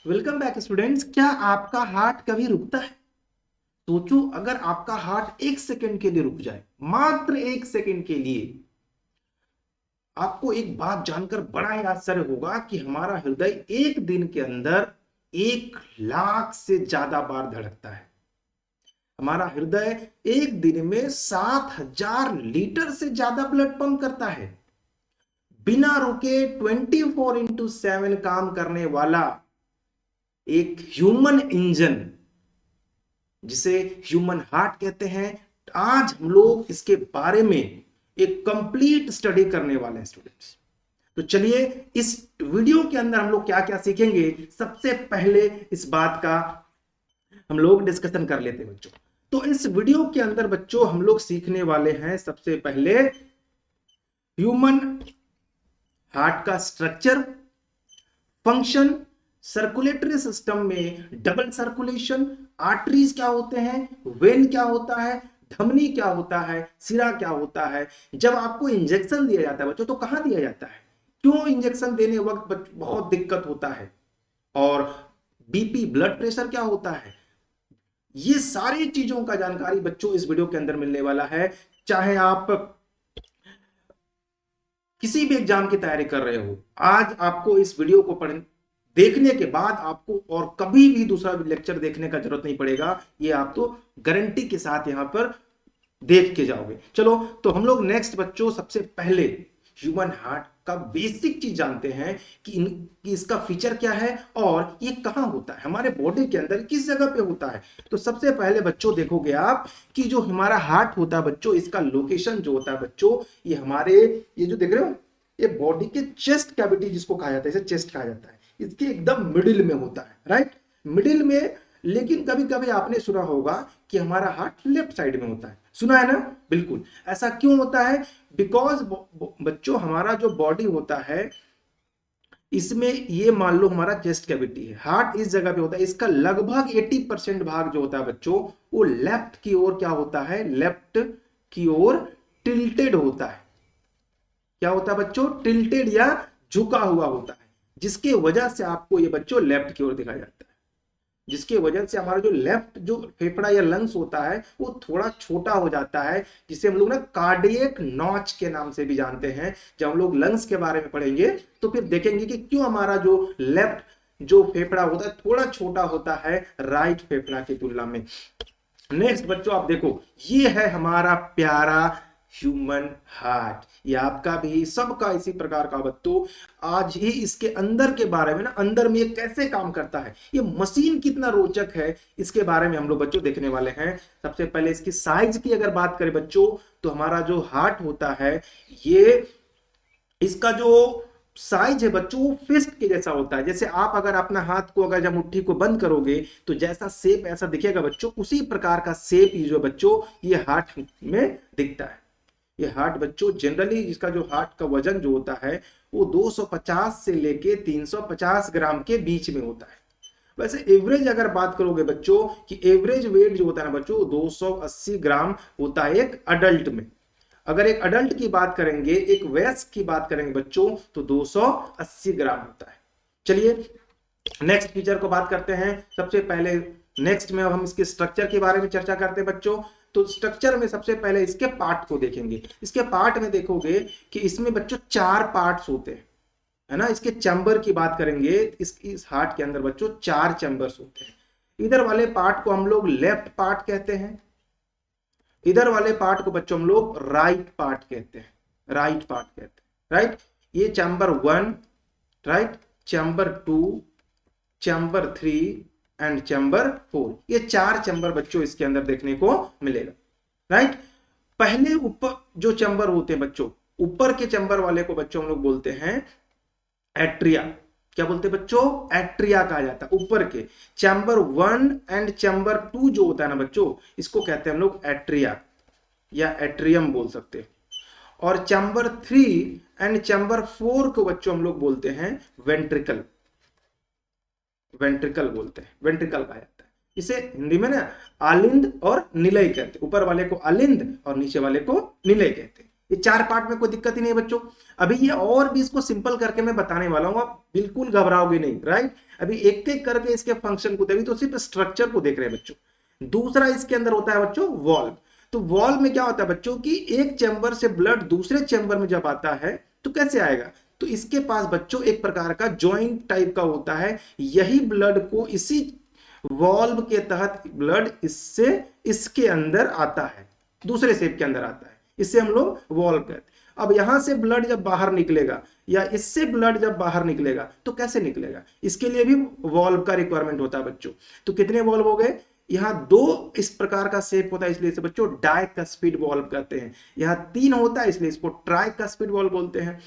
Welcome back students. क्या आपका heart कभी रुकता है? सोचो, अगर आपका हार्ट एक सेकंड के लिए रुक जाए, मात्र एक सेकंड के लिए, आपको एक बात जानकर बड़ा ही आश्चर्य होगा कि हमारा हृदय एक दिन के अंदर 1 लाख से ज्यादा बार धड़कता है। हमारा हृदय एक दिन में 7,000 लीटर से ज्यादा ब्लड पंप करता है। बिना रुके 24/7 काम करने वाला एक ह्यूमन इंजन, जिसे ह्यूमन हार्ट कहते हैं, आज हम लोग इसके बारे में एक कंप्लीट स्टडी करने वाले हैं स्टूडेंट्स। तो चलिए, इस वीडियो के अंदर हम लोग क्या क्या सीखेंगे, सबसे पहले इस बात का हम लोग डिस्कशन कर लेते हैं बच्चों। तो इस वीडियो के अंदर बच्चों हम लोग सीखने वाले हैं सबसे पहले ह्यूमन हार्ट का स्ट्रक्चर, फंक्शन, सर्कुलेटरी सिस्टम में डबल सर्कुलेशन, आर्टरीज क्या होते हैं, वेन क्या होता है, धमनी क्या होता है, सिरा क्या होता है। जब आपको इंजेक्शन दिया जाता है बच्चों, तो कहां दिया जाता है, क्यों इंजेक्शन देने वक्त बहुत दिक्कत होता है, और बीपी ब्लड प्रेशर क्या होता है, ये सारी चीजों का जानकारी बच्चों इस वीडियो के अंदर मिलने वाला है। चाहे आप किसी भी एग्जाम की तैयारी कर रहे हो, आज आपको इस वीडियो को देखने के बाद आपको और कभी भी दूसरा लेक्चर देखने का जरूरत नहीं पड़ेगा। ये आप तो गारंटी के साथ यहां पर देख के जाओगे। चलो, तो हम लोग नेक्स्ट बच्चों सबसे पहले ह्यूमन हार्ट का बेसिक चीज जानते हैं कि इसका फीचर क्या है और ये कहां होता है, हमारे बॉडी के अंदर किस जगह पे होता है। तो सबसे पहले बच्चों देखोगे आप कि जो हमारा हार्ट होता है बच्चों, इसका लोकेशन जो होता है बच्चों, ये हमारे, ये जो देख रहे हो, ये बॉडी के चेस्ट कैविटी जिसको कहा जाता है, इसे चेस्ट कहा जाता है, इसके एकदम मिडिल में होता है, राइट, मिडिल में। लेकिन कभी कभी आपने सुना होगा कि हमारा हार्ट लेफ्ट साइड में होता है, सुना है ना? बिल्कुल। ऐसा क्यों होता है? बिकॉज बच्चों हमारा जो बॉडी होता है, इसमें ये मान लो हमारा चेस्ट कैविटी है, हार्ट इस जगह पे होता है, इसका लगभग 80% भाग जो होता है बच्चों, वो लेफ्ट की ओर क्या होता है, लेफ्ट की ओर टिल्टेड होता है। क्या होता है बच्चों? टिल्टेड या झुका हुआ होता है, जिसके वजह से आपको ये बच्चों लेफ्ट की ओर दिखाया जाता है, जिसके वजह से हमारा जो लेफ्ट जो फेफड़ा या लंग्स होता है वो थोड़ा छोटा हो जाता है, जिसे हम लोग ना कार्डियक नॉच के नाम से भी जानते हैं। जब हम लोग लंग्स के बारे में पढ़ेंगे तो फिर देखेंगे कि क्यों हमारा जो लेफ्ट जो फेफड़ा होता है थोड़ा छोटा होता है राइट फेफड़ा की तुलना में। नेक्स्ट बच्चों आप देखो, ये है हमारा प्यारा ह्यूमन हार्ट। ये आपका भी सबका इसी प्रकार का बच्चों। आज ही इसके अंदर के बारे में ना, अंदर में ये कैसे काम करता है, ये मशीन कितना रोचक है, इसके बारे में हम लोग बच्चों देखने वाले हैं। सबसे पहले इसकी साइज की अगर बात करें बच्चों, तो हमारा जो हार्ट होता है, ये इसका जो साइज है बच्चों, वो फिस्ट के जैसा होता है। जैसे आप अगर अपना हाथ को अगर जब मुट्ठी को बंद करोगे तो जैसा शेप ऐसा दिखेगा बच्चों, उसी प्रकार का शेप ये जो बच्चों ये हार्ट में दिखता है। ये हार्ट बच्चों जनरली, इसका जो हार्ट का वजन जो होता है वो 250 से लेके 350 ग्राम के बीच में होता है। वैसे एवरेज अगर बात करोगे बच्चों कि एवरेज वेट जो होता है ना बच्चों, 280 ग्राम होता है एक अडल्ट में। अगर एक अडल्ट की बात करेंगे, एक वयस्क की बात करेंगे बच्चों, तो 280 ग्राम होता है। चलिए नेक्स्ट फीचर को बात करते हैं। सबसे पहले नेक्स्ट में अब हम इसके स्ट्रक्चर के बारे में चर्चा करते हैं बच्चों। तो स्ट्रक्चर में सबसे पहले इसके पार्ट को देखेंगे। इसके पार्ट में देखोगे कि इसमें बच्चों 4 पार्ट्स होते हैं, है ना। इसके चैम्बर की बात करेंगे, इस हार्ट के अंदर बच्चों 4 चैम्बर्स होते हैं। इधर वाले पार्ट को हम लोग लेफ्ट पार्ट कहते हैं, इधर वाले पार्ट को बच्चों हम लोग राइट पार्ट कहते हैं, राइट पार्ट कहते हैं, राइट। ये chamber 1, right, chamber 2, chamber 3 and chamber 4, ये 4 चैम्बर बच्चों इसके अंदर देखने को मिलेगा, राइट। पहले ऊपर जो चैम्बर होते हैं बच्चों, ऊपर के चैम्बर वाले को बच्चों हम लोग बोलते हैं एट्रिया। क्या बोलते हैं बच्चों? एट्रिया कहा जाता है। ऊपर के चैम्बर 1 एंड चैम्बर 2 जो होता है ना बच्चों, इसको कहते हैं हम लोग एट्रिया या एट्रियम बोल सकते हैं। और चैम्बर 3 एंड चैम्बर 4 को बच्चों हम लोग बोलते हैं वेंट्रिकल, वेंट्रिकल बोलते हैं, वेंट्रिकल कहा जाता है। इसे हिंदी में ना आलिंद और निलय कहते हैं। ऊपर वाले को आलिंद और नीचे वाले को निलय कहते हैं। ये 4 पार्ट में कोई दिक्कत ही नहीं है बच्चों। अभी ये और भी इसको सिंपल करके मैं बताने वाला हूं, आप बिल्कुल घबराओगे नहीं, राइट। अभी एक एक करके इसके फंक्शन को देवी, तो सिर्फ स्ट्रक्चर को देख रहे हैं बच्चों। दूसरा इसके अंदर होता है बच्चों वॉल्व। तो वॉल्व में क्या होता है बच्चों कि एक चैम्बर से ब्लड दूसरे चैम्बर में जब आता है तो कैसे आएगा, तो इसके पास बच्चों एक प्रकार का जॉइंट टाइप का होता है। यही ब्लड को इसी वॉल्व के तहत ब्लड इससे इसके अंदर आता है, दूसरे शेप के अंदर आता है, इससे हम लोग वॉल्व कहते हैं। अब यहां से ब्लड जब बाहर निकलेगा या इससे ब्लड जब बाहर निकलेगा तो कैसे निकलेगा, इसके लिए भी वॉल्व का रिक्वायरमेंट होता है बच्चों। तो कितने वॉल्व हो गए, यहाँ 2 इस प्रकार का शेप होता है, इसलिए इसे बच्चों डाइकस्पिड वॉल्व कहते हैं। यहाँ 3 होता है इसलिए इसको ट्राइकस्पिड वॉल्व बोलते हैं,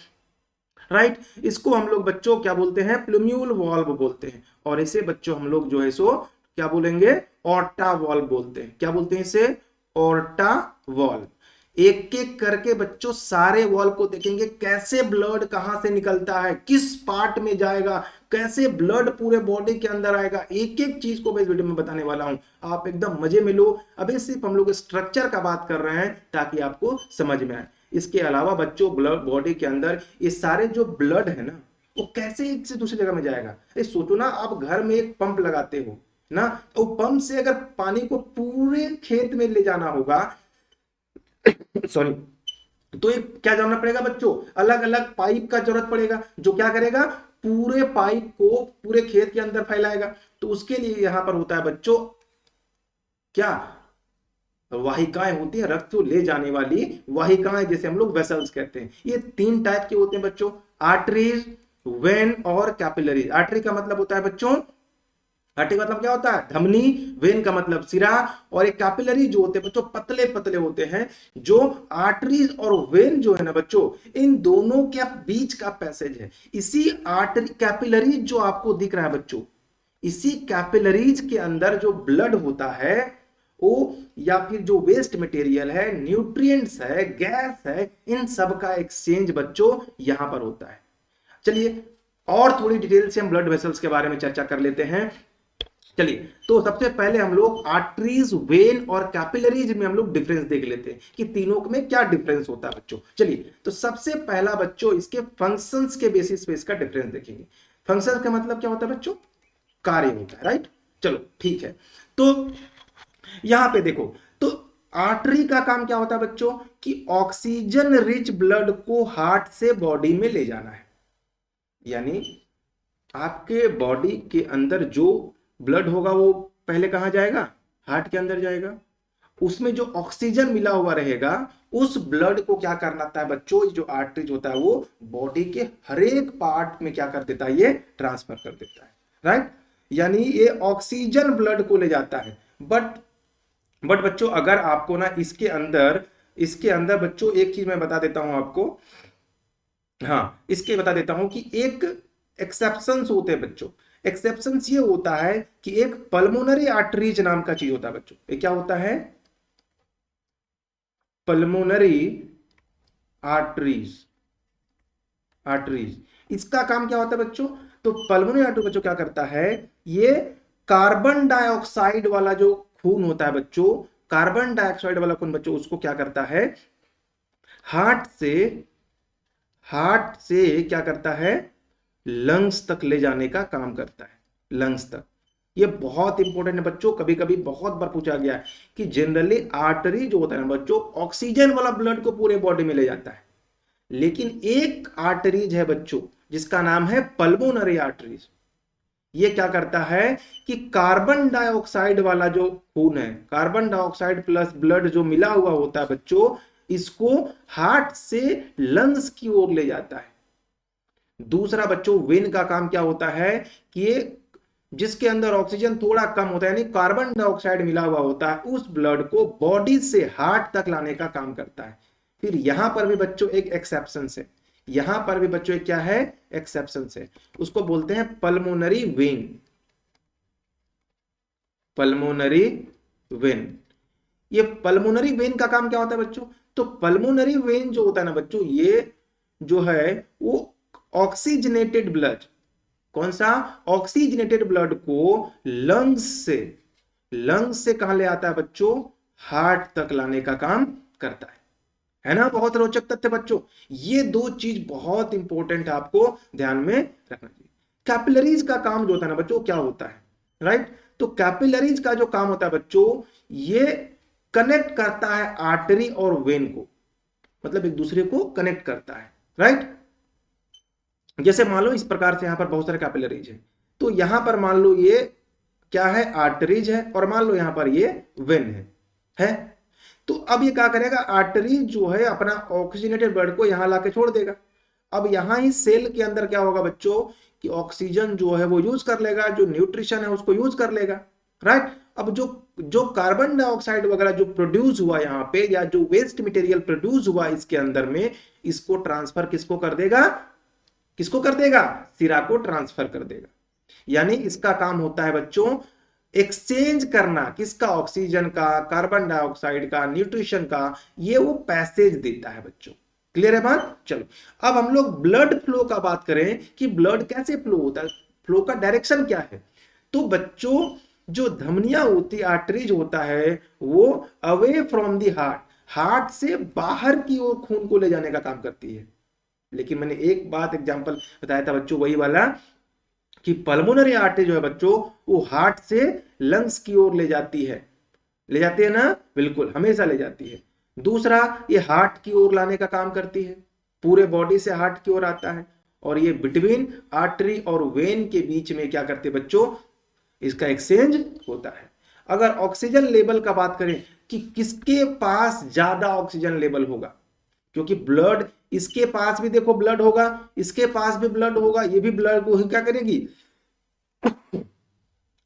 राइट। इसको हम लोग बच्चों क्या बोलते हैं, प्लूम्यूल वॉल्व बोलते हैं। और इसे बच्चों हम लोग जो है सो क्या बोलेंगे, ऑर्टा वॉल्व बोलते हैं। क्या बोलते हैं इसे, ऑर्टा वॉल्व। एक एक करके बच्चों सारे वॉल्व को देखेंगे, कैसे ब्लड कहां से निकलता है, किस पार्ट में जाएगा, कैसे ब्लड पूरे बॉडी के अंदर आएगा, एक एक चीज को मैं इस वीडियो में बताने वाला हूं। आप एकदम मजे में लो। अभी सिर्फ हम लोग स्ट्रक्चर का बात कर रहे हैं ताकि आपको समझ में आए। इसके अलावा बच्चों ब्लड बॉडी के अंदर ये सारे जो ब्लड है ना, वो कैसे एक से दूसरी जगह में जाएगा। ये सोचो ना, आप घर में एक पंप लगाते हो ना, तो पंप से अगर पानी को पूरे खेत में ले जाना होगा सॉरी, तो एक क्या जानना पड़ेगा बच्चों, अलग अलग पाइप का जरूरत पड़ेगा, जो क्या करेगा, पूरे पाइप को पूरे खेत के अंदर फैलाएगा। तो उसके लिए यहां पर होता है बच्चों क्या, वाहिकाएं होती है, रक्त को ले जाने वाली वाहिकाएं, जैसे हम लोग वेसल्स कहते हैं। ये 3 टाइप के होते हैं बच्चों, आर्टरीज, वेन और कैपिलरीज। आर्टरी का मतलब होता है बच्चों, आर्टरी का मतलब क्या होता है, धमनी, वेन का मतलब सिरा, और एक कैपिलरी जो होते हैं बच्चों पतले पतले होते हैं। जो आर्टरीज और वेन जो है ना बच्चों, इन दोनों के बीच का पैसेज है। इसी आर्टरी कैपिलरीज जो आपको दिख रहा है बच्चों, इसी कैपिलरीज के अंदर जो ब्लड होता है वो, या फिर जो वेस्ट मटेरियल है, न्यूट्रिएंट्स है, गैस है, इन सब का एक्सचेंज बच्चों यहां पर होता है। चलिए और थोड़ी डिटेल से हम ब्लड वेसल्स के बारे में चर्चा कर लेते हैं। चलिए, तो सबसे पहले हम लोग आर्टरीज, वेन और कैपिलरीज में हम लोग डिफरेंस देख लेते हैं कि तीनों में क्या डिफरेंस होता है बच्चों। चलिए, तो सबसे पहला बच्चों इसके फंक्शंस के बेसिस पे इसका डिफरेंस देखेंगे। फंक्शन का मतलब क्या होता है बच्चों, कार्य होता है, राइट। चलो ठीक है, तो यहां पे देखो, तो आर्टरी का काम क्या होता है बच्चों कि ऑक्सीजन रिच ब्लड को हार्ट से बॉडी में ले जाना है। यानी आपके बॉडी के अंदर जो ब्लड होगा वो पहले कहां जाएगा, हार्ट के अंदर जाएगा। उसमें जो ऑक्सीजन मिला हुआ रहेगा उस ब्लड को क्या करना है बच्चों, जो आर्टरीज होता है वो बॉडी के हर एक पार्ट में क्या कर देता है, ये ट्रांसफर कर देता है, राइट। यानी ये ऑक्सीजन ब्लड को ले जाता है। बट बच्चों अगर आपको ना इसके अंदर बच्चों एक चीज मैं बता देता हूं आपको, हाँ इसके बता देता हूं कि एक एक्सेप्शंस होते हैं बच्चों। एक्सेप्शंस ये होता है कि एक पल्मोनरी आर्टरीज नाम का चीज होता है बच्चों। ये क्या होता है, पल्मोनरी आर्टरीज। इसका काम क्या होता है बच्चों, तो पल्मोनरी आर्टरी बच्चों क्या करता है, ये कार्बन डाइऑक्साइड वाला जो खून होता है बच्चों, कार्बन डाइऑक्साइड वाला खून बच्चों, उसको क्या करता है, हार्ट से क्या करता है, लंग्स तक ले जाने का काम करता है, लंग्स तक। ये बहुत इंपॉर्टेंट है बच्चों, कभी कभी बहुत बार पूछा गया है कि जनरली आर्टरी जो होता है ना बच्चों, ऑक्सीजन वाला ब्लड को पूरे बॉडी में ले जाता है। लेकिन एक आर्टरीज है बच्चों जिसका नाम है पल्मोनरी आर्टरीज। ये क्या करता है कि कार्बन डाइऑक्साइड वाला जो खून है, कार्बन डाइऑक्साइड प्लस ब्लड जो मिला हुआ होता है बच्चों, इसको हार्ट से लंग्स की ओर ले जाता है। दूसरा बच्चों वेन का काम क्या होता है कि ये जिसके अंदर ऑक्सीजन थोड़ा कम होता है, यानी कार्बन डाइऑक्साइड मिला हुआ होता है, उस ब्लड को बॉडी से हार्ट तक लाने का काम करता है। फिर यहां पर भी बच्चों एक एक्सेप्शन है, यहां पर भी बच्चों क्या है, एक्सेप्शन है। उसको बोलते हैं पल्मोनरी वेन, पल्मोनरी वेन। ये पल्मोनरी वेन का काम क्या होता है बच्चों, तो पल्मोनरी वेन जो होता है ना बच्चों, ये जो है वो ऑक्सीजनेटेड ब्लड, कौन सा, ऑक्सीजनेटेड ब्लड को लंग्स से कहां ले आता है बच्चों, हार्ट तक लाने का काम करता है। है ना। बहुत रोचक तथ्य बच्चों। ये दो चीज बहुत इंपॉर्टेंट है, आपको ध्यान में रखना चाहिए। कैपिलरीज का काम जो होता है ना बच्चों, क्या होता है, राइट। तो कैपिलरीज का जो काम होता है बच्चों, ये कनेक्ट करता है आर्टरी और वेन को, मतलब एक दूसरे को कनेक्ट करता है, राइट। जैसे मान लो इस प्रकार से यहां पर बहुत सारे कैपिलरीज है, तो यहां पर मान लो ये क्या है, आर्टरीज है, और मान लो यहां पर ये वेन है। तो अब ये क्या करेगा, आर्टरीज जो है अपना ऑक्सीजनेटेड ब्लड को यहां लाके छोड़ देगा। अब यहां ही सेल के अंदर क्या होगा बच्चों, कि ऑक्सीजन जो है वो यूज कर लेगा, जो न्यूट्रिशन है उसको यूज कर लेगा, राइट। अब जो जो कार्बन डाइऑक्साइड वगैरह जो प्रोड्यूस हुआ यहाँ पे, या जो वेस्ट मटेरियल प्रोड्यूस हुआ इसके अंदर में, इसको ट्रांसफर किसको कर देगा, किसको कर देगा, सिरा को ट्रांसफर कर देगा। यानी इसका काम होता है बच्चों एक्सचेंज करना, किसका, ऑक्सीजन का, कार्बन डाइऑक्साइड का, न्यूट्रिशन का, ये वो पैसेज देता है बच्चों। क्लियर है बात। चलो अब हम लोग ब्लड फ्लो का बात करें कि ब्लड कैसे फ्लो होता है, फ्लो का डायरेक्शन क्या है। तो बच्चों जो धमनियां होती, आर्टरीज होता है, वो away from the heart, heart से बाहर की ओर खून को ले जाने का काम करती है। लेकिन मैंने एक बात एग्जांपल बताया था बच्चों, वही वाला कि पल्मोनरी आर्टरी जो है बच्चों, वो हार्ट से लंग्स की ओर ले जाती है, ले जाती है ना, बिल्कुल हमेशा ले जाती है। दूसरा, ये हार्ट की ओर लाने का काम करती है, पूरे बॉडी से हार्ट की ओर आता है। और ये बिटवीन आर्टरी और वेन के बीच में क्या करते हैं बच्चों, इसका एक्सचेंज होता है। अगर ऑक्सीजन लेवल का बात करें कि किसके पास ज्यादा ऑक्सीजन लेवल होगा, क्योंकि ब्लड, इसके पास भी देखो ब्लड होगा, इसके पास भी ब्लड होगा, ये भी ब्लड को क्या करेगी,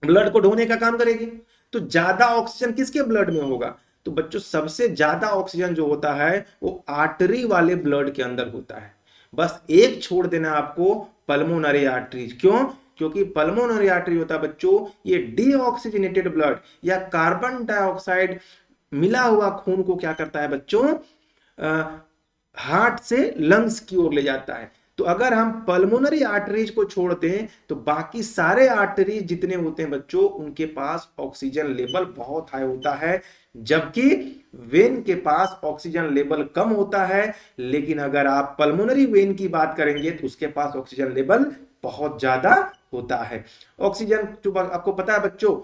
ब्लड को ढोने का काम करेगी। तो ज्यादा ऑक्सीजन किसके ब्लड में होगा, तो बच्चों सबसे ज्यादा ऑक्सीजन जो होता है वो आर्टरी वाले ब्लड के अंदर होता है। बस एक छोड़ देना आपको, पल्मोनरी आर्टरीज। क्यों, क्योंकि पल्मोनरी आर्टरी होता है बच्चों, ये डीऑक्सीजनेटेड ब्लड या कार्बन डाइऑक्साइड मिला हुआ खून को क्या करता है बच्चों, हार्ट से लंग्स की ओर ले जाता है। तो अगर हम पल्मोनरी आर्टरीज को छोड़ दें तो बाकी सारे आर्टरीज जितने होते हैं बच्चों, उनके पास ऑक्सीजन लेवल बहुत हाई होता है, जबकि वेन के पास ऑक्सीजन लेवल कम होता है। लेकिन अगर आप पल्मोनरी वेन की बात करेंगे तो उसके पास ऑक्सीजन लेवल बहुत ज्यादा होता है। ऑक्सीजन जो आपको पता है बच्चों,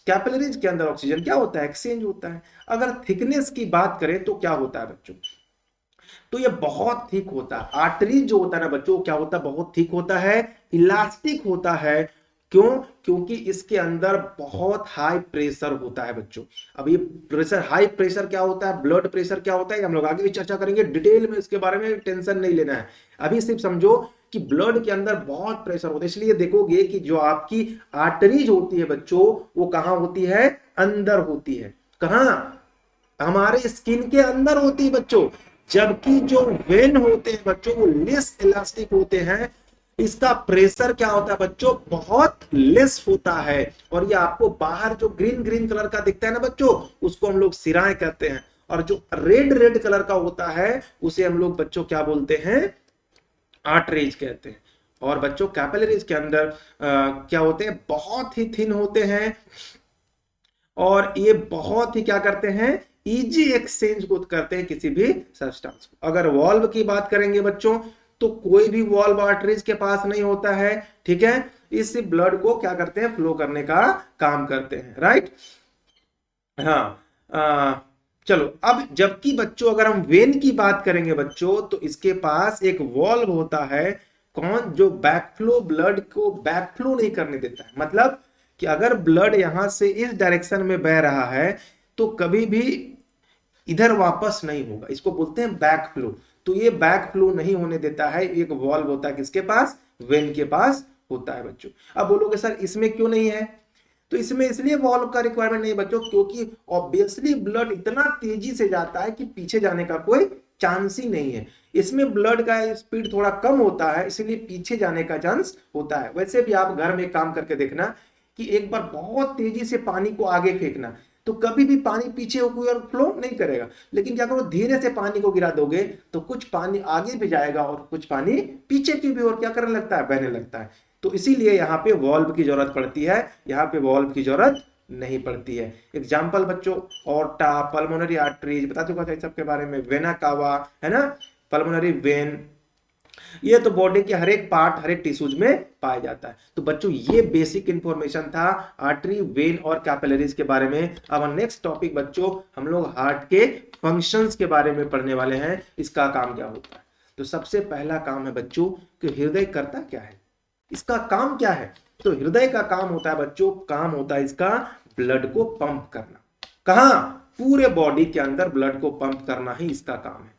कैपिलरीज के अंदर ऑक्सीजन क्या होता है, एक्सचेंज होता है। अगर थिकनेस की बात करें तो क्या होता है बच्चों, तो ये बहुत थिक होता है। आर्टरी जो होता है ना बच्चों, क्या होता है, बहुत थिक होता है, इलास्टिक होता है। क्यों, क्योंकि इसके अंदर बहुत हाई प्रेशर होता है बच्चों। अब ये प्रेशर, हाई प्रेशर क्या होता है, ब्लड प्रेशर क्या होता है, हम लोग आगे भी चर्चा करेंगे डिटेल में, इसके बारे में टेंशन नहीं लेना है। अभी सिर्फ समझो कि ब्लड के अंदर बहुत प्रेशर होता है। इसलिए देखोगे कि जो आपकी आर्टरीज होती है बच्चों, वो कहां होती है, अंदर होती है। कहां, हमारे स्किन के अंदर होती है बच्चों। जबकि जो वेन होते हैं बच्चों, वो लेस इलास्टिक होते हैं, इसका प्रेशर क्या होता है बच्चों, बहुत लेस होता है। और ये आपको बाहर जो ग्रीन ग्रीन कलर का दिखता है ना बच्चों, उसको हम लोग सिराएं कहते हैं। और जो रेड रेड कलर का होता है उसे हम लोग बच्चों क्या बोलते हैं, आर्टरीज कहते हैं। और बच्चों कैपिलरीज के अंदर क्या होते हैं, बहुत ही थिन होते हैं, और ये बहुत ही क्या करते हैं, इजी एक्सचेंज को करते हैं किसी भी सब्सटेंस को। अगर वॉल्व की बात करेंगे बच्चों, तो कोई भी वॉल्व आर्टरीज के पास नहीं होता है, ठीक है। इस ब्लड को क्या करते हैं, फ्लो करने का काम करते हैं, राइट। हाँ, चलो अब जबकि बच्चों अगर हम वेन की बात करेंगे बच्चों, तो इसके पास एक वॉल्व होता है, कौन, जो बैकफ्लो, ब्लड को बैकफ्लो नहीं करने देता है। मतलब कि अगर ब्लड यहां से इस डायरेक्शन में बह रहा है तो कभी भी इधर वापस नहीं होगा, इसको बोलते हैं बैक फ्लो। तो ये बैक फ्लो नहीं होने देता है, एक वॉल्व होता है किसके पास, वेन के पास होता है बच्चों। अब बोलोगे सर इसमें क्यों नहीं है, तो इसमें इसलिए वॉल्व का रिक्वायरमेंट नहीं है बच्चों, क्योंकि ऑब्वियसली ब्लड इतना तेजी से जाता है कि पीछे जाने का कोई चांस ही नहीं है। इसमें ब्लड का स्पीड थोड़ा कम होता है, इसलिए पीछे जाने का चांस होता है। वैसे भी आप घर में काम करके देखना कि एक बार बहुत तेजी से पानी को आगे फेंकना, तो कभी भी पानी पीछे और फ्लो नहीं करेगा। लेकिन क्या करो, धीरे से पानी को गिरा दोगे तो कुछ पानी आगे भी जाएगा और कुछ पानी पीछे की भी और क्या करने लगता है, बहने लगता है। तो इसीलिए यहाँ पे वॉल्व की जरूरत पड़ती है, यहाँ पे वॉल्व की जरूरत नहीं पड़ती है। एग्जाम्पल बच्चों, ऑर्टा, पल्मोनरी आर्टरीज, बता चुका था इस सब के बारे में, वेना कावा है ना, पल्मोनरी वेन, ये तो बॉडी के हर एक पार्ट, हर एक टिश्यूज में पाया जाता है। तो बच्चों ये बेसिक इंफॉर्मेशन था आर्टरी, वेन और कैपिलरीज के बारे में। अब नेक्स्ट टॉपिक बच्चों हम लोग हार्ट के फंक्शंस के बारे में पढ़ने वाले हैं, इसका काम क्या होता है। तो सबसे पहला काम है बच्चों कि हृदय करता क्या है, इसका काम क्या है। तो हृदय का काम होता है बच्चों, काम होता है इसका ब्लड को पंप करना। कहां? पूरे बॉडी के अंदर ब्लड को पंप करना ही इसका काम है,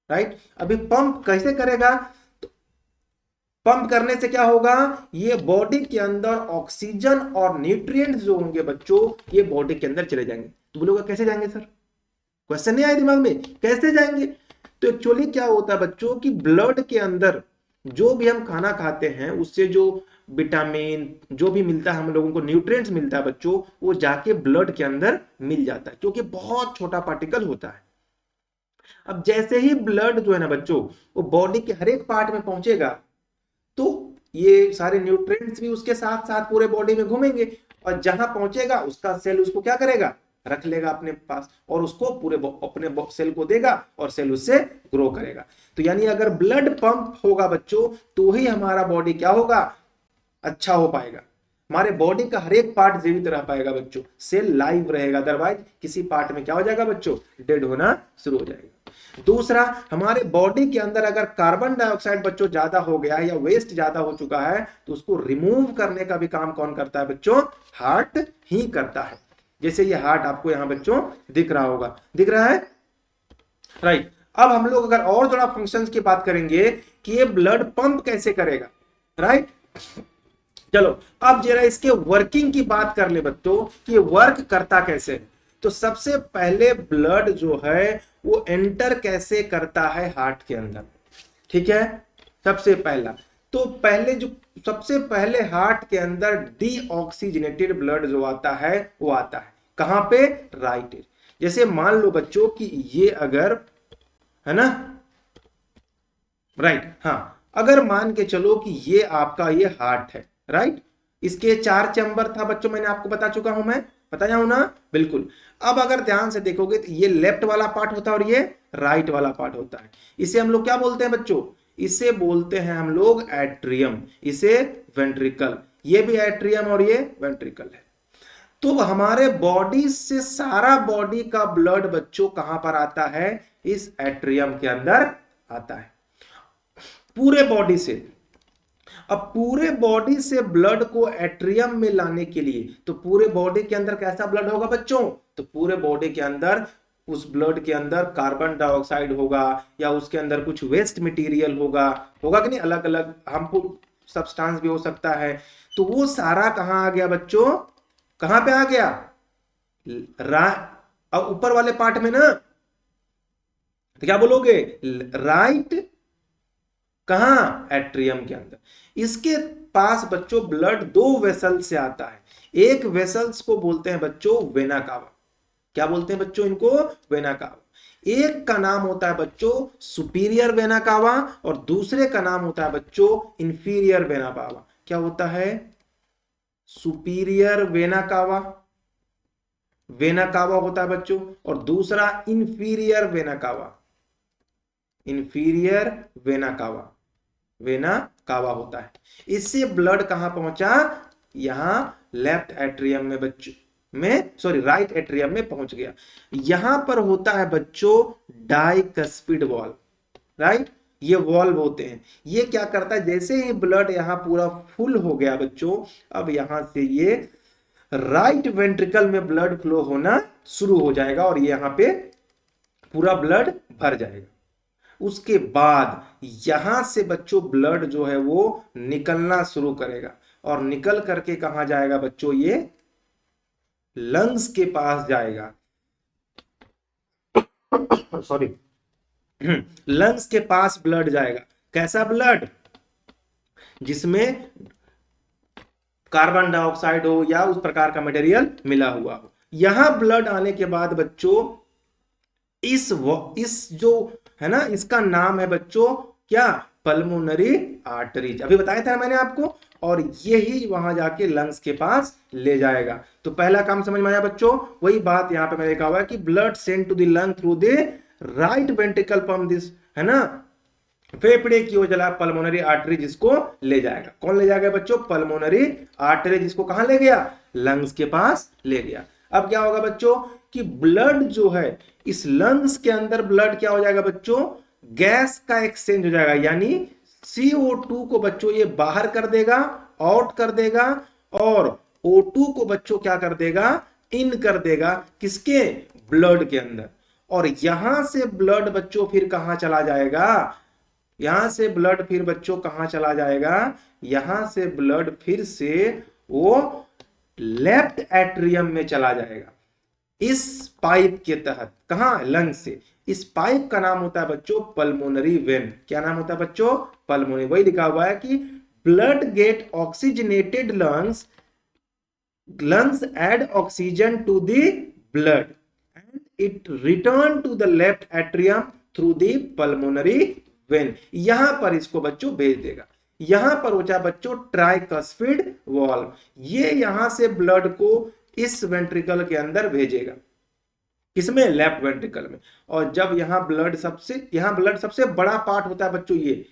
राइट। अभी पंप कैसे करेगा? तो पंप करने से क्या होगा, ये बॉडी के अंदर ऑक्सीजन और न्यूट्रिएंट्स जो होंगे बच्चों, ये बॉडी के अंदर चले जाएंगे। तो बोलोगे कैसे जाएंगे सर, क्वेश्चन नहीं आया दिमाग में, कैसे जाएंगे? तो एक्चुअली क्या होता है बच्चों कि ब्लड के अंदर जो भी हम खाना खाते हैं उससे जो विटामिन जो भी मिलता है हम लोगों को, न्यूट्रिएंट्स मिलता है बच्चों, वो जाके ब्लड के अंदर मिल जाता है, क्योंकि बहुत छोटा पार्टिकल होता है। अब जैसे ही ब्लड जो है ना बच्चों वो बॉडी के हर एक पार्ट में पहुंचेगा, तो ये सारे न्यूट्रिएंट्स भी उसके साथ साथ पूरे बॉडी में घूमेंगे, और जहां पहुंचेगा उसका सेल उसको क्या करेगा, रख लेगा अपने पास, और उसको पूरे अपने सेल को देगा और सेल उससे ग्रो करेगा। तो यानी अगर ब्लड पंप होगा बच्चों तो ही हमारा बॉडी क्या होगा, अच्छा हो पाएगा, हमारे बॉडी का हर एक पार्ट जीवित रह पाएगा बच्चों, सेल लाइव रहेगा। अदरवाइज किसी पार्ट में क्या हो जाएगा बच्चों, डेड होना शुरू हो जाएगा। दूसरा, हमारे बॉडी के अंदर अगर कार्बन डाइऑक्साइड बच्चों ज्यादा हो गया है या वेस्ट ज्यादा हो चुका है, तो उसको रिमूव करने का भी काम कौन करता है बच्चों, हार्ट ही करता है। जैसे ये हार्ट आपको यहां बच्चों दिख रहा होगा, दिख रहा है, राइट। अब हम लोग अगर और थोड़ा फंक्शंस की बात करेंगे कि ये ब्लड पंप कैसे करेगा, राइट। चलो अब जरा इसके वर्किंग की बात कर ले बच्चों कि ये वर्क करता कैसे। तो सबसे पहले ब्लड जो है वो एंटर कैसे करता है हार्ट के अंदर, ठीक है। सबसे पहला तो पहले जो सबसे पहले हार्ट के अंदर डीऑक्सीजनेटेड ब्लड जो आता है वो आता है कहां पे, राइट एज। जैसे मान लो बच्चों कि ये अगर है ना, राइट, हाँ, अगर मान के चलो कि ये आपका ये हार्ट है, राइट, इसके 4 चैम्बर था बच्चों, मैंने आपको बता चुका हूं, मैं बताया हूं ना, बिल्कुल। अब अगर ध्यान से देखोगे तो ये लेफ्ट वाला पार्ट होता है और ये राइट वाला पार्ट होता है। इसे हम लोग क्या बोलते हैं बच्चों, इसे बोलते हैं हम लोग एट्रियम, इसे वेंट्रिकल, ये भी एट्रियम और ये वेंट्रिकल है। तो हमारे बॉडी से सारा बॉडी का ब्लड बच्चों कहां पर आता है, इस एट्रियम के अंदर आता है, पूरे बॉडी से। अब पूरे बॉडी से ब्लड को एट्रियम में लाने के लिए, तो पूरे बॉडी के अंदर कैसा ब्लड होगा बच्चों, तो पूरे बॉडी के अंदर उस ब्लड के अंदर कार्बन डाइऑक्साइड होगा या उसके अंदर कुछ वेस्ट मटेरियल होगा, होगा कि नहीं, अलग अलग हार्मफुल सब्सटेंस भी हो सकता है। तो वो सारा कहां आ गया बच्चों, कहां पे आ गया, अब ऊपर वाले पार्ट में ना, तो क्या बोलोगे, राइट, कहां, एट्रियम के अंदर। इसके पास बच्चों ब्लड 2 वेसल से आता है, एक वेसल्स को बोलते हैं बच्चों वेना कावा, क्या बोलते हैं बच्चों इनको, वेना कावा। एक का नाम होता है बच्चों सुपीरियर वेना कावा और दूसरे का नाम होता है बच्चों इंफीरियर वेना कावा। क्या होता है, superior vena cava, vena cava होता है बच्चों, और दूसरा inferior vena cava, inferior vena cava, vena cava होता है। इससे ब्लड कहां पहुंचा, यहां लेफ्ट एट्रियम में बच्चों में, सॉरी राइट एट्रियम में पहुंच गया। यहां पर होता है बच्चों डाइकस्पिड वॉल्व, राइट, ये वॉल्व होते हैं। ये क्या करता है, जैसे ही ब्लड यहां पूरा फुल हो गया बच्चों, अब यहां से ये राइट वेंट्रिकल में ब्लड फ्लो होना शुरू हो जाएगा और ये यहां पे पूरा ब्लड भर जाएगा। उसके बाद यहां से बच्चों ब्लड जो है वो निकलना शुरू करेगा और निकल करके कहां जाएगा बच्चों, ये लंग्स के पास जाएगा, सॉरी लंग्स के पास ब्लड जाएगा। कैसा ब्लड, जिसमें कार्बन डाइऑक्साइड हो या उस प्रकार का मटेरियल मिला हुआ हो। यहां ब्लड आने के बाद बच्चों इस जो है ना, इसका नाम है बच्चों क्या, पल्मोनरी आर्टरीज, अभी बताया था मैंने आपको, और यही वहां जाके लंग्स के पास ले जाएगा। तो पहला काम समझ में आया बच्चों, वही बात यहां पे मैंने लिखा हुआ है कि blood send to the lung through the right ventricle from this, है ना, फेफड़े की ओर चला पल्मोनरी आर्टरी, जिसको ले जाएगा। कौन ले जाएगा बच्चों? पल्मोनरी आर्टरी, जिसको कहां ले गया? लंग्स के पास ले गया। अब क्या होगा बच्चों कि ब्लड जो है इस लंग्स के अंदर ब्लड क्या हो जाएगा बच्चों? गैस का एक्सचेंज हो जाएगा, यानी CO2 को बच्चों ये बाहर कर देगा, आउट कर देगा, और O2 को बच्चों क्या कर देगा? इन कर देगा, किसके? ब्लड के अंदर। और यहां से ब्लड बच्चों फिर कहां चला जाएगा? यहां से ब्लड फिर बच्चों कहां चला जाएगा? यहां से ब्लड फिर से वो लेफ्ट एट्रियम में चला जाएगा, इस पाइप के तहत। कहां? लंग से। इस पाइप का नाम होता है बच्चों पल्मोनरी वेन। क्या नाम होता है बच्चों? पल्मोनरी। वही लिखा हुआ है कि blood get oxygenated lungs, lungs add oxygen to the blood and it return to the left atrium through the pulmonary vein। यहां पर इसको बच्चों भेज देगा। यहां पर होता है बच्चों ट्राइकस्फिड वॉल्व, ये यहां से ब्लड को इस वेंट्रिकल के अंदर भेजेगा। किसमें? लेफ्ट वेंट्रिकल में। और जब यहां ब्लड सबसे बड़ा पार्ट होता है बच्चों, ये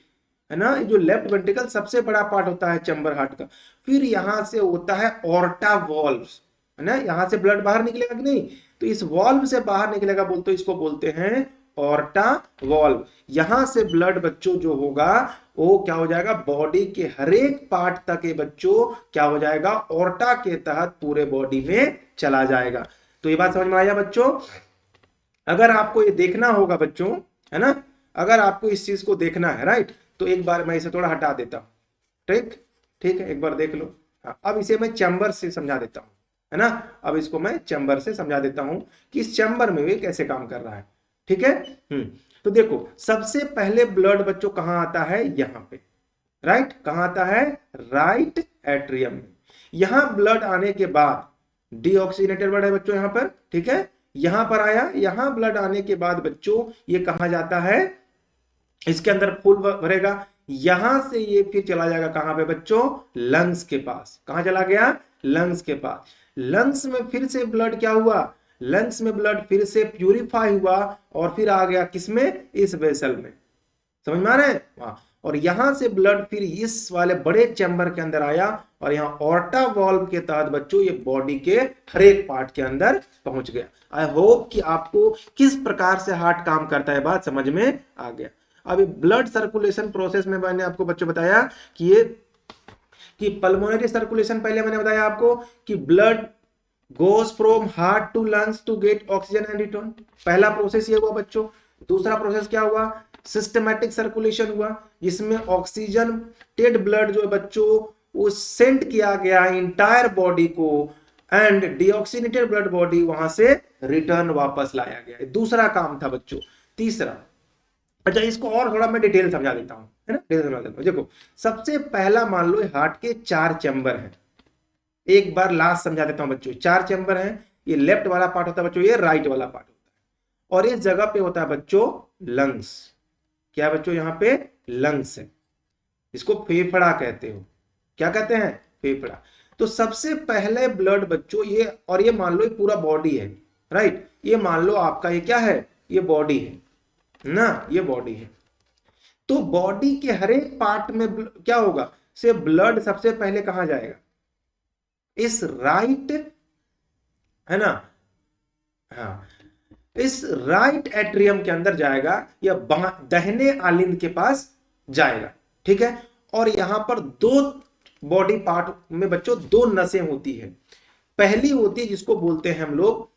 है ना, जो लेफ्ट वेंट्रिकल सबसे बड़ा पार्ट होता है चैम्बर हार्ट का। फिर यहां से होता है ऑर्टा वॉल्व, है ना, यहां से ब्लड बाहर निकलेगा कि नहीं? तो इस वॉल्व से बाहर निकलेगा बोलते, इसको बोलते हैं ऑर्टा वॉल्व। यहां से ब्लड बच्चों जो होगा वो क्या हो जाएगा? बॉडी के हर एक पार्ट तक ये बच्चों क्या हो जाएगा? ऑर्टा के तहत पूरे बॉडी में चला जाएगा। तो ये बात समझ में आया बच्चों? अगर आपको ये देखना होगा बच्चों, है ना, अगर आपको इस चीज को देखना है, राइट, तो एक बार मैं इसे थोड़ा हटा देता हूं। ठीक है, एक बार देख लो। हाँ, अब इसे मैं चैम्बर से समझा देता हूं, है ना। अब इसको मैं चैम्बर से समझा देता हूं कि इस चैम्बर में भी कैसे काम कर रहा है। ठीक है। तो देखो, सबसे पहले ब्लड बच्चों कहां आता है? यहां पे, राइट। कहां आता है? राइट एट्रियम में। यहां ब्लड आने के बाद डीऑक्सीनेटेड ब्लड है बच्चों यहां पर, ठीक है, यहां पर आया। यहां ब्लड आने के बाद बच्चों ये कहां जाता है? इसके अंदर फूल भरेगा। यहां से ये फिर चला जाएगा कहां पे बच्चों? लंग्स के पास। कहां चला गया? लंग्स के पास। लंग्स में फिर से ब्लड क्या हुआ? लंग्स में ब्लड फिर से प्यूरिफाई हुआ और फिर आ गया किसमें? इस वेसल में। समझ में आ रहा है? वहां। और यहां से ब्लड फिर इस वाले बड़े चैम्बर के अंदर आया और यहां ऑर्टा वॉल्व के तहत बच्चों ये बॉडी के हर एक पार्ट के अंदर पहुंच गया। आई होप कि आपको किस प्रकार से हार्ट काम करता है बात समझ में आ गया। अभी ब्लड सर्कुलेशन प्रोसेस में मैंने आपको बच्चों बताया कि ये कि पल्मोनरी सर्कुलेशन, पहले मैंने बताया आपको कि blood goes from heart to lungs to get oxygen and return. पहला प्रोसेस ये हुआ बच्चों। दूसरा प्रोसेस क्या हुआ? सिस्टमैटिक सर्कुलेशन हुआ, जिसमें ऑक्सीजनेटेड ब्लड जो है बच्चों वो सेंड किया गया इंटायर बॉडी को, एंड डीऑक्सीनेटेड ब्लड बॉडी वहां से रिटर्न वापस लाया गया। दूसरा काम था बच्चों। तीसरा, अच्छा इसको और थोड़ा मैं डिटेल समझा देता हूं, है ना, डिटेल समझा देता हूं। देखो, सबसे पहला मान लो हार्ट के 4 चैम्बर हैं। एक बार लास्ट समझा देता हूं बच्चों। 4 चैम्बर हैं। ये लेफ्ट वाला पार्ट होता है बच्चों, ये राइट वाला पार्ट होता है, और इस जगह पे होता है बच्चों लंग्स। क्या बच्चों? यहां पे लंग्स है, इसको फेफड़ा कहते हो। क्या कहते हैं? फेफड़ा। तो सबसे पहले ब्लड बच्चों ये, और ये मान लो ये पूरा बॉडी है, राइट, ये मान लो आपका ये क्या है? ये बॉडी है ना, ये बॉडी है। तो बॉडी के हर एक पार्ट में क्या होगा? से ब्लड सबसे पहले कहां जाएगा? इस राइट, है ना, हाँ, इस राइट एट्रियम के अंदर जाएगा, या दाहिने आलिंद के पास जाएगा। ठीक है। और यहां पर दो बॉडी पार्ट में बच्चों 2 नसें होती है। पहली होती है जिसको बोलते हैं हम लोग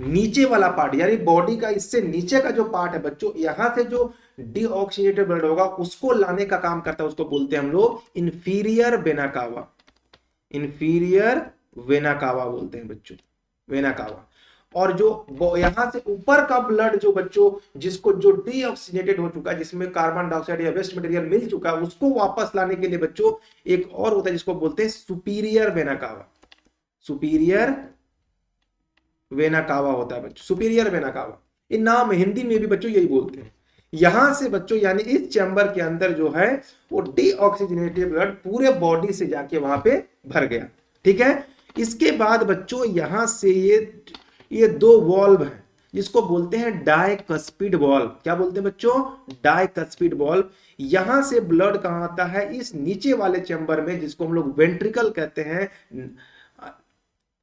नीचे वाला पार्ट, यानी बॉडी का इससे नीचे का जो पार्ट है बच्चों, यहां से जो डीऑक्सीनेटेड ब्लड होगा उसको लाने का काम करता है, उसको बोलते हैं हम लोग inferior vena cava. Inferior vena cava बोलते हैं बच्चों, वेना कावा। और जो यहां से ऊपर का ब्लड जो बच्चों जिसको जो डीऑक्सीनेटेड हो चुका है, जिसमें कार्बन डाइऑक्साइड या वेस्ट मटेरियल मिल चुका है, उसको वापस लाने के लिए बच्चों एक और होता है जिसको बोलते हैं superior vena cava. Superior vena cava होता है बच्चों, सुपीरियर वेना कावा। ये नाम हिंदी में भी बच्चों यही बोलते हैं। यहां से बच्चों यानी इस चैम्बर के अंदर जो है वो डीऑक्सीजनेटेड ब्लड पूरे बॉडी से जाके वहां पे भर गया। ठीक है, इसके बाद बच्चों यहां से ये दो वॉल्व है जिसको बोलते हैं डायकस्पिड वॉल्व। क्या बोलते हैं बच्चों? डायकस्पिड वॉल्व। यहां से ब्लड कहां आता है? इस नीचे वाले चैम्बर में जिसको हम लोग वेंट्रिकल कहते हैं,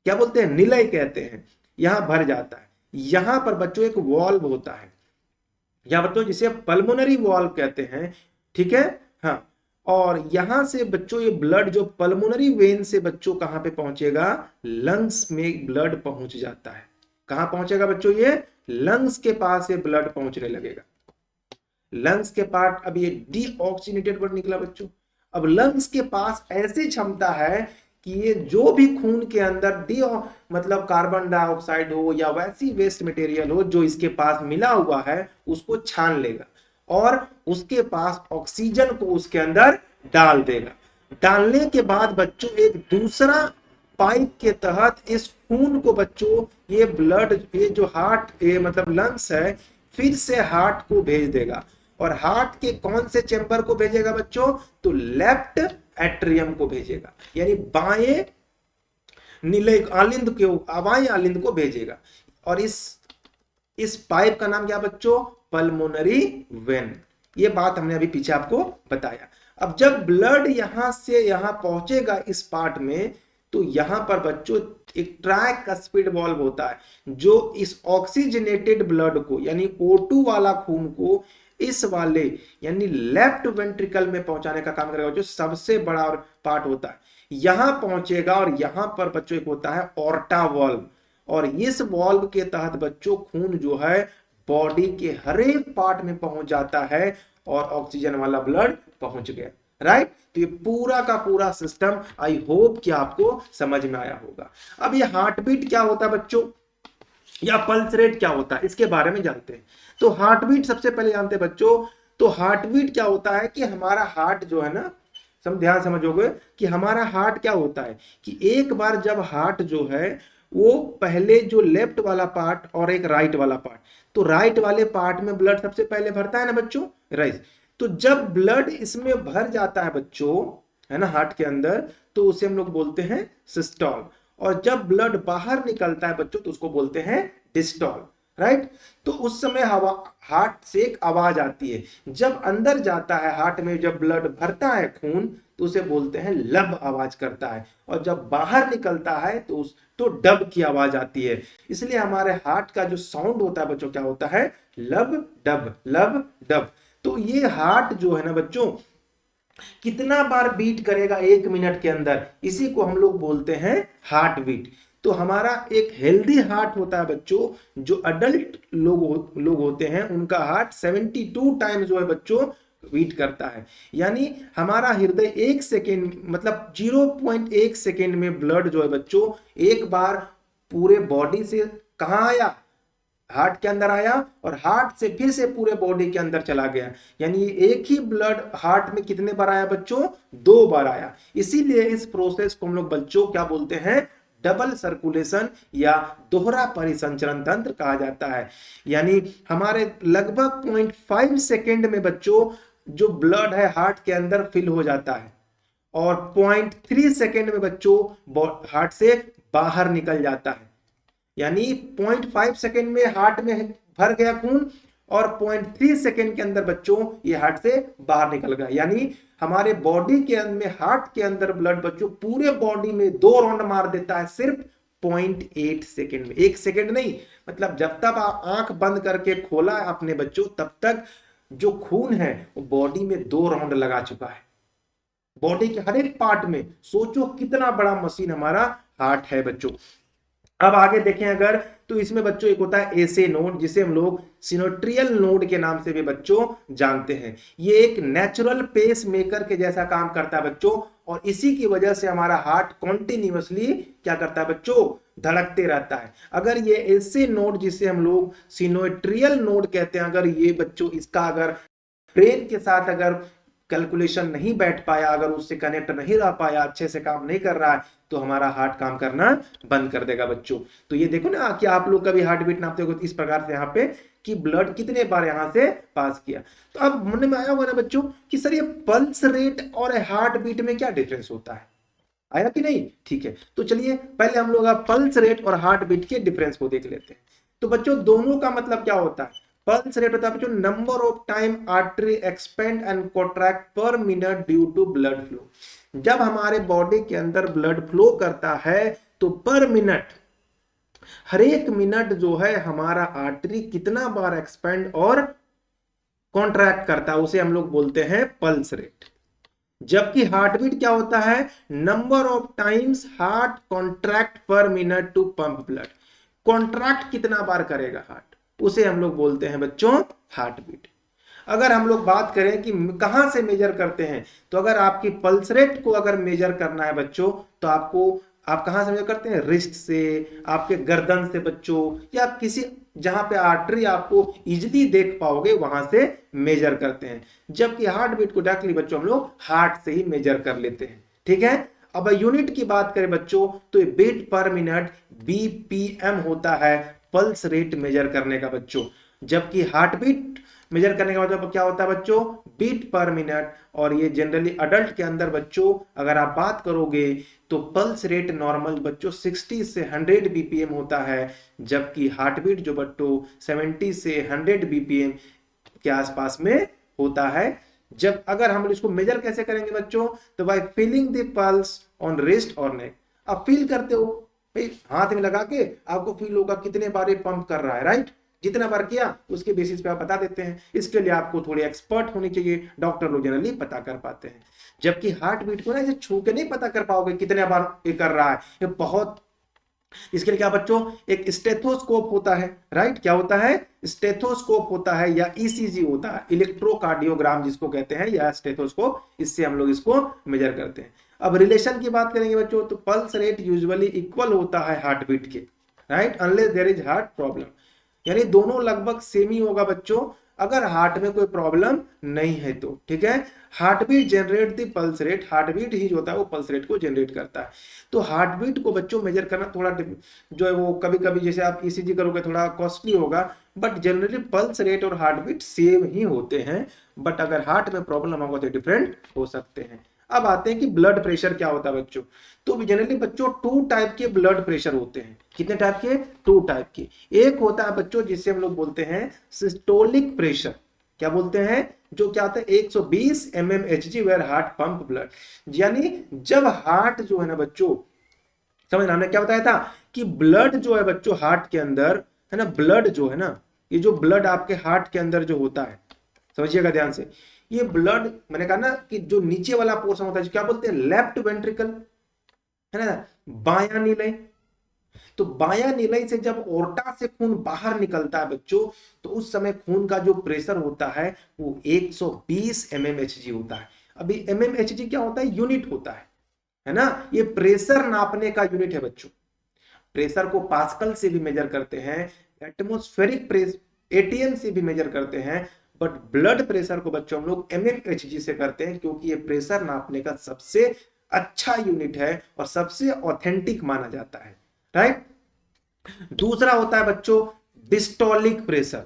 क्या बोलते हैं, निलय कहते हैं, यहां भर जाता है। यहां पर बच्चों एक वॉल्व होता है या बच्चों जिसे पल्मोनरी वॉल्व कहते हैं। ठीक है, हाँ। और यहां से बच्चों ये ब्लड जो पल्मोनरी वेन से बच्चों कहां पे पहुंचेगा? लंग्स में ब्लड पहुंच जाता है। कहां पहुंचेगा बच्चों? ये लंग्स के पास ये ब्लड पहुंचने लगेगा। लंग्स के पार्ट, अब ये डीऑक्सीनेटेड ब्लड निकला बच्चों। अब लंग्स के पास ऐसी क्षमता है कि ये जो भी खून के अंदर मतलब कार्बन डाइऑक्साइड हो या वैसी वेस्ट मटेरियल हो जो इसके पास मिला हुआ है उसको छान लेगा और उसके पास ऑक्सीजन को उसके अंदर डाल देगा। डालने के बाद बच्चों एक दूसरा पाइप के तहत इस खून को बच्चों ये ब्लड, ये जो हार्ट, ये मतलब लंग्स है, फिर से हार्ट को भेज देगा। और हार्ट के कौन से चैम्बर को भेजेगा बच्चों? तो लेफ्ट एट्रियम को भेजेगा, यानी बाएं नीले आलिंद के, बाएं आलिंद को भेजेगा। और इस पाइप का नाम क्या बच्चों? Pulmonary vein. ये बात हमने अभी पीछे आपको बताया। अब जब ब्लड यहां से यहां पहुंचेगा इस पार्ट में, तो यहां पर बच्चों एक ट्राइकस्पिड वॉल्व होता है जो इस ऑक्सीजनेटेड ब्लड को यानी O2 वाला खून को इस वाले यानी लेफ्ट वेंट्रिकल में पहुंचाने का काम करेगा, जो सबसे बड़ा पार्ट होता है। यहां पहुंचेगा और यहां पर बच्चों एक होता है ऑर्टा वॉल्व, और इस वॉल्व के तहत बच्चों खून जो है बॉडी के हर एक पार्ट में पहुंच जाता है और ऑक्सीजन वाला ब्लड पहुंच गया। राइट, तो ये पूरा का पूरा सिस्टम आई होप कि आपको समझ में आया होगा। अब ये हार्ट बीट क्या होता है बच्चों, या पल्स रेट क्या होता है, इसके बारे में जानते हैं। तो हार्ट बीट सबसे पहले जानते हैं बच्चों। तो हार्ट बीट क्या होता है कि हमारा हार्ट जो है ना, ध्यान समझोगे कि हमारा हार्ट क्या होता है कि एक बार जब हार्ट जो है वो पहले जो लेफ्ट वाला पार्ट और एक राइट वाला पार्ट, तो राइट वाले पार्ट में ब्लड सबसे पहले भरता है ना बच्चों, राइट। तो जब ब्लड इसमें भर जाता है बच्चों, है ना, हार्ट के अंदर, तो उसे हम लोग बोलते हैं सिस्टोल। और जब ब्लड बाहर निकलता है बच्चों तो उसको बोलते हैं डिस्टॉल। राइट, तो उस समय हवा हार्ट से एक आवाज आती है। जब अंदर जाता है हार्ट में, जब ब्लड भरता है खून, तो उसे बोलते हैं लब आवाज करता है। और जब बाहर निकलता है तो डब की आवाज आती है। इसलिए हमारे हार्ट का जो साउंड होता है बच्चों क्या होता है? लब डब, लब डब। तो ये हार्ट जो है ना बच्चों कितना बार बीट करेगा 1 मिनट के अंदर, इसी को हम लोग बोलते हैं हार्ट बीट। तो हमारा एक हेल्दी हार्ट होता है बच्चों, जो अडल्ट लोग होते हैं उनका हार्ट 72 टाइम जो है बच्चों बीट करता है। यानी हमारा हृदय 1 सेकेंड मतलब 0.1 सेकेंड में ब्लड जो है बच्चों एक बार पूरे बॉडी से कहां आया? हार्ट के अंदर आया और हार्ट से फिर से पूरे बॉडी के अंदर चला गया। यानी एक ही ब्लड हार्ट में कितने बार आया बच्चों? 2 बार आया। इसीलिए इस प्रोसेस को हम लोग बच्चों क्या बोलते हैं? डबल सर्कुलेशन या दोहरा परिसंचरण तंत्र कहा जाता है। यानी हमारे लगभग 0.5 सेकेंड में बच्चों जो ब्लड है हार्ट के अंदर फिल हो जाता है और 0.3 सेकेंड में बच्चों हार्ट से बाहर निकल जाता है। यानी 0.5 सेकेंड में हार्ट में भर गया खून और 0.3 सेकेंड के अंदर बच्चों ये हार्ट से बाहर निकल गया। यानी हमारे बॉडी के अंदर, हार्ट के अंदर ब्लड बच्चों पूरे बॉडी में 2 राउंड मार देता है सिर्फ 0.8 सेकेंड में। 1 सेकेंड नहीं, मतलब जब तक आप आंख बंद करके खोला आपने बच्चों तब तक जो खून है वो बॉडी में 2 राउंड लगा चुका है, बॉडी के हर एक पार्ट में। सोचो कितना बड़ा मशीन हमारा हार्ट है बच्चों। अब आगे देखें अगर, तो इसमें बच्चों एक होता है एसे नोड, जिसे हम लोग सिनोट्रियल नोड के नाम से भी बच्चों जानते हैं। ये एक नेचुरल पेस मेकर के जैसा काम करता है बच्चों, और इसी की वजह से हमारा हार्ट कॉन्टिन्यूअसली क्या करता है बच्चों? धड़कते रहता है। अगर ये एसे नोड जिसे हम लोग सिनोट्रियल नोड कहते हैं, अगर ये बच्चों इसका अगर ब्रेन के साथ अगर कैलकुलेशन नहीं बैठ पाया, अगर उससे कनेक्ट नहीं रह पाया, अच्छे से काम नहीं कर रहा है, तो हमारा हार्ट काम करना बंद कर देगा बच्चों। तो ये देखो ना कि आप लोग कभी हार्ट बीट नापते हो इस प्रकार से यहाँ पे कि ब्लड कितने बार यहाँ से पास किया। तो अब मन में आया होगा ना बच्चों कि सर ये पल्स रेट और हार्ट बीट में क्या डिफरेंस होता है, आया कि नहीं? ठीक है, तो चलिए पहले हम लोग पल्स रेट और हार्ट बीट के डिफरेंस को देख लेते हैं। तो बच्चों दोनों का मतलब क्या होता है? पल्स रेट होता है बच्चों number of time artery expand and contract per minute due to blood flow. जब हमारे बॉडी के अंदर ब्लड फ्लो करता है तो पर मिनट, हर एक मिनट जो है हमारा आर्टरी कितना बार एक्सपेंड और कॉन्ट्रैक्ट करता है, उसे हम लोग बोलते हैं पल्स रेट। जबकि हार्ट बीट क्या होता है? Number of times heart contract per minute to pump blood. Contract कितना बार करेगा हार्ट, उसे हम लोग बोलते हैं बच्चों हार्ट बीट। अगर हम लोग बात करें कि कहां से मेजर करते हैं, तो अगर आपकी पल्स रेट को अगर मेजर करना है बच्चों, तो आप कहां से मेजर करते हैं? रिस्ट से, आपके गर्दन से बच्चों, या किसी जहां पे आर्टरी आपको इजिली देख पाओगे वहां से मेजर करते हैं। जबकि हार्ट बीट को डायरेक्टली बच्चों हम लोग हार्ट से ही मेजर कर लेते हैं। ठीक है, अब यूनिट की बात करें बच्चों तो बीट पर मिनट बीपीएम होता है पल्स रेट मेजर करने का बच्चों। जबकि हार्ट बीट मेजर करने का मतलब क्या होता है बच्चों? बीट पर मिनट। और ये जनरली अडल्ट के अंदर बच्चों अगर आप बात करोगे तो पल्स रेट नॉर्मल बच्चों 60 से 100 बीपीएम होता है, जबकि हार्ट बीट जो बच्चों 70 से 100 बीपीएम के आसपास में होता है। जब अगर हम इसको मेजर कैसे करेंगे बच्चों, तो by feeling the pulse on wrist और नेक। आप फील करते हो भाई, हाथ में लगा के आपको फील होगा कितने बार ये पंप कर रहा है, राइट? जितना बार किया उसके बेसिस पे आप बता देते हैं। इसके लिए आपको थोड़ी एक्सपर्ट होनी चाहिए, डॉक्टर लोग जनरली पता कर पाते हैं। जबकि हार्ट बीट को ना ऐसे छू के नहीं पता कर पाओगे कितने बार ये कर रहा है, ये बहुत। इसके लिए क्या बच्चों? एक स्टेथोस्कोप होता है, राइट? क्या होता है? स्टेथोस्कोप होता है, या ईसीजी होता है, इलेक्ट्रोकार्डियोग्राम जिसको कहते हैं, या स्टेथोस्कोप, इससे हम लोग इसको मेजर करते हैं। अब रिलेशन की बात करेंगे बच्चों तो पल्स रेट यूजुअली इक्वल होता है हार्ट बीट के, right? Unless there is heart problem, यानी दोनों लगभग सेम ही होगा बच्चों अगर हार्ट में कोई प्रॉब्लम नहीं है तो। ठीक है, heart beat generate the pulse rate, heart beat ही जो होता है वो पल्स रेट को जनरेट करता है। तो हार्ट बीट को बच्चों मेजर करना थोड़ा जो है वो कभी कभी जैसे आप ईसीजी करोगे थोड़ा कॉस्टली होगा, बट जनरली पल्स रेट और हार्ट बीट सेम ही होते हैं। बट अगर हार्ट में प्रॉब्लम होगा तो डिफरेंट हो सकते हैं। अब आते हैं कि ब्लड प्रेशर क्या होता है बच्चों। तो जनरली बच्चों 2 टाइप के ब्लड प्रेशर होते हैं। कितने टाइप के? 2 टाइप के। एक होता है बच्चों जिसे हम लोग बोलते हैं सिस्टोलिक प्रेशर। क्या बोलते हैं? जो क्या होता है 120 mmHg where heart pump blood. यानी जब हार्ट जो है ना बच्चों, समझना, हमने क्या बताया था कि ब्लड जो है बच्चों हार्ट के अंदर है ना, ब्लड जो है ना, ये जो ब्लड आपके हार्ट के अंदर जो होता है, समझिएगा ध्यान से, ये ब्लड मैंने कहा ना कि जो नीचे वाला पोर्शन होता है क्या बोलते हैं? लेफ्ट वेंट्रिकल, है ना, बायां नीलय। तो बायां नीलय से जब ओर्टा से खून बाहर निकलता है बच्चों, तो उस समय खून का जो प्रेशर होता है वो 120 mmHg होता है। अभी mmHg क्या होता है? यूनिट होता है ना? ये प्रेशर नापने का यूनिट है बच्चों। प्रेशर को पास्कल से भी मेजर करते हैं, एटमॉस्फेरिक प्रेशर एटीएम से भी मेजर करते हैं, बट ब्लड प्रेशर को बच्चों हम लोग mmHg से करते हैं, क्योंकि ये प्रेशर नापने का सबसे अच्छा यूनिट है और सबसे ऑथेंटिक माना जाता है, राइट? दूसरा होता है बच्चों डिस्टोलिक प्रेशर,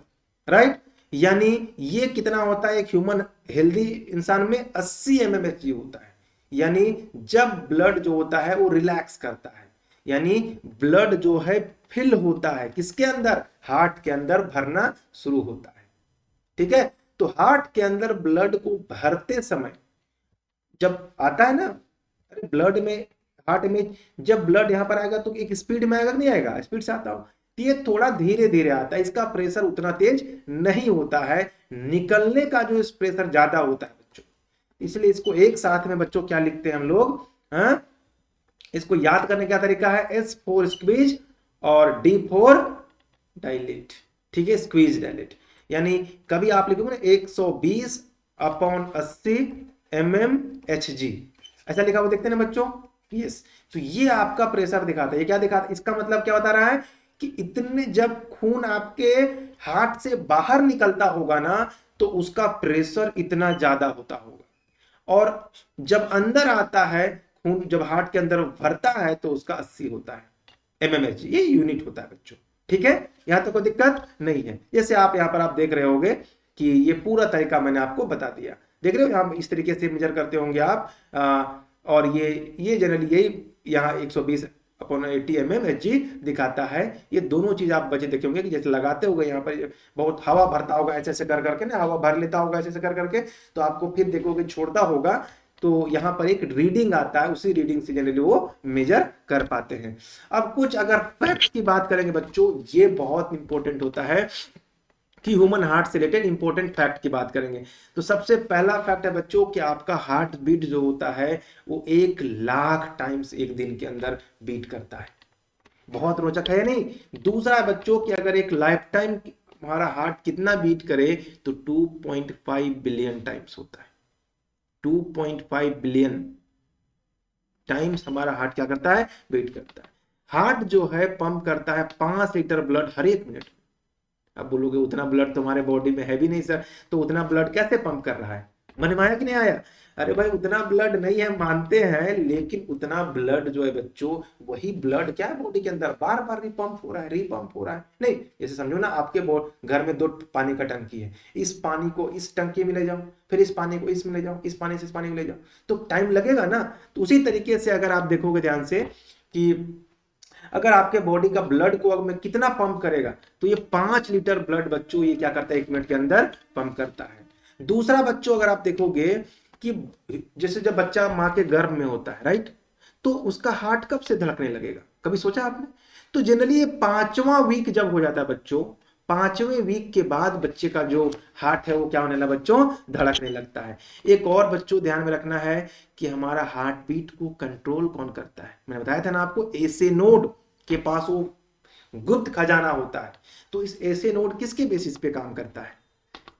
राइट? यानी ये कितना होता है? एक ह्यूमन हेल्दी इंसान में 80 mmHg होता है। यानी जब ब्लड जो होता है वो रिलैक्स करता है, यानी ब्लड जो है फिल होता है किसके अंदर? हार्ट के अंदर भरना शुरू होता है। ठीक है, तो हार्ट के अंदर ब्लड को भरते समय जब आता है ना, अरे ब्लड में, हार्ट में जब ब्लड यहां पर आएगा तो एक स्पीड में आएगा, नहीं आएगा? स्पीड से आता हो, ये थोड़ा धीरे धीरे आता है, इसका प्रेशर उतना तेज नहीं होता है, निकलने का जो प्रेशर ज्यादा होता है बच्चों। इसलिए इसको एक साथ में बच्चों क्या लिखते हैं हम लोग? हाँ, इसको याद करने का तरीका है S फॉर स्क्वीज और D फॉर डायलेट। ठीक है, स्क्वीज डायलेट। यानी कभी आप लिखोगे ना 120/80 mmHg, ऐसा लिखा हुआ देखते हैं ना बच्चों? यस। तो ये आपका प्रेशर दिखाता है। ये क्या दिखाता है? इसका मतलब क्या बता रहा है कि इतने जब खून आपके हार्ट से बाहर निकलता होगा ना, तो उसका प्रेशर इतना ज्यादा होता होगा। और जब अंदर आता है खून, जब हार्ट के अंदर भरता है तो उसका 80 होता है mmHg, ये यूनिट होता है बच्चों। ठीक है, यहां तक कोई दिक्कत नहीं है। जैसे आप यहाँ पर आप देख रहे होंगे कि ये पूरा तरीका मैंने आपको बता दिया, देख रहे हो हम इस तरीके से मेजर करते होंगे आप। और ये जनरली यही यहाँ 120/80 mmHg दिखाता है। ये दोनों चीज आप बच्चे देखे होंगे कि जैसे लगाते होंगे यहाँ पर बहुत हवा भरता होगा ऐसे ऐसे कर करके ना, हवा भर लेता होगा ऐसे ऐसे कर करके, तो आपको फिर देखोगे छोड़ता होगा तो यहाँ पर एक रीडिंग आता है, उसी रीडिंग से जनरली वो मेजर कर पाते हैं। अब कुछ अगर फैक्ट की बात करेंगे बच्चों, ये बहुत इंपॉर्टेंट होता है कि ह्यूमन हार्ट से रिलेटेड इंपॉर्टेंट फैक्ट की बात करेंगे। तो सबसे पहला फैक्ट है बच्चों कि आपका हार्ट बीट जो होता है वो 1,00,000 टाइम्स एक दिन के अंदर बीट करता है। बहुत रोचक है नहीं। दूसरा है बच्चों कि अगर एक लाइफ टाइम हमारा हार्ट कितना बीट करे तो 2.5 बिलियन टाइम्स होता है। 2.5 बिलियन टाइम्स हमारा हार्ट क्या करता है, बीट करता है। हार्ट जो है पंप करता है 5 लीटर ब्लड हर एक मिनट। अब बोलोगे उतना ब्लड तुम्हारे बॉडी में है भी नहीं सर, तो उतना ब्लड कैसे पंप कर रहा है, मन में आया कि नहीं आया? अरे भाई उतना ब्लड नहीं है मानते हैं, लेकिन उतना ब्लड जो है बच्चों, वही ब्लड क्या है बॉडी के अंदर बार बार रिपंप हो रहा है, रिपंप हो रहा है। नहीं, जैसे समझो ना आपके घर में 2 पानी का टंकी है, इस पानी को इस टंकी में ले जाओ, फिर इस पानी को इसमें ले जाओ, इस पानी से इस पानी में ले जाओ, तो टाइम लगेगा ना। तो उसी तरीके से अगर आप देखोगे ध्यान से कि अगर आपके बॉडी का ब्लड को अगर कितना पंप करेगा, तो ये 5 लीटर ब्लड बच्चों ये क्या करता है 1 मिनट के अंदर पंप करता है। दूसरा बच्चों अगर आप देखोगे कि जैसे जब बच्चा माँ के गर्भ में होता है, राइट, तो उसका हार्ट कब से धड़कने लगेगा, कभी सोचा आपने? तो जनरली ये 5वां वीक जब हो जाता है बच्चों, 5वें वीक के बाद बच्चे का जो हार्ट है वो क्या होने लगा बच्चों, धड़कने लगता है। एक और बच्चों ध्यान में रखना है कि हमारा हार्ट बीट को कंट्रोल कौन करता है, मैंने बताया था ना आपको, एसे नोड के पास वो गुप्त खजाना होता है। तो इस एसे नोड किसके बेसिस पे काम करता है?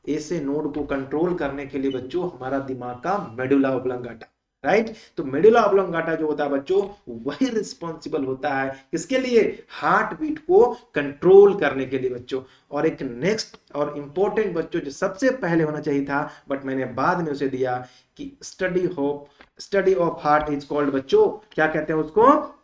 ऐसे नोड को कंट्रोल करने के लिए बच्चों हमारा दिमाग का मेडुला ऑब्लंगाटा, राइट। तो मेडुला ऑब्लंगाटा जो होता है बच्चों, वही रिस्पॉन्सिबल होता है किसके लिए, हार्ट बीट को कंट्रोल करने के लिए बच्चों। और एक नेक्स्ट और इंपॉर्टेंट बच्चों जो सबसे पहले होना चाहिए था बट मैंने बाद में उसे दिया, कि study of heart is called बच्चों, क्या कहते हैं उसको,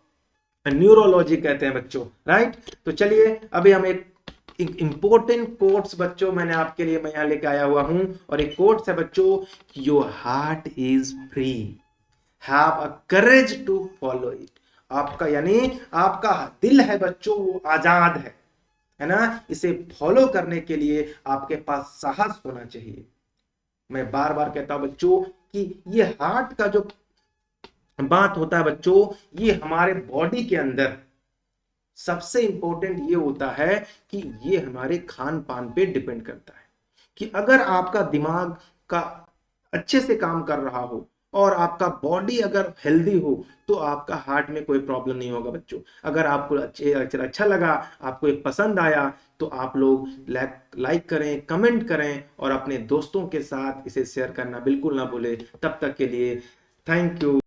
न्यूरोलॉजी कहते हैं बच्चों, राइट। तो चलिए अभी हम एक इंपॉर्टेंट कोट्स बच्चों मैंने आपके लिए मैं यहां लेके आया हुआ हूं, और एक कोट्स है बच्चों, your heart is free, have a courage to follow it. आपका यानी आपका दिल है बच्चों वो आजाद है ना, इसे फॉलो करने के लिए आपके पास साहस होना चाहिए। मैं बार बार कहता हूं बच्चों कि ये हार्ट का जो बात होता है बच्चों, ये हमारे बॉडी के अंदर सबसे इंपॉर्टेंट ये होता है कि ये हमारे खान पान पे डिपेंड करता है। कि अगर आपका दिमाग का अच्छे से काम कर रहा हो और आपका बॉडी अगर हेल्दी हो, तो आपका हार्ट में कोई प्रॉब्लम नहीं होगा बच्चों। अगर आपको अच्छा लगा, आपको एक पसंद आया, तो आप लोग लाइक करें, कमेंट करें और अपने दोस्तों के साथ इसे शेयर करना बिल्कुल ना भूलें। तब तक के लिए थैंक यू।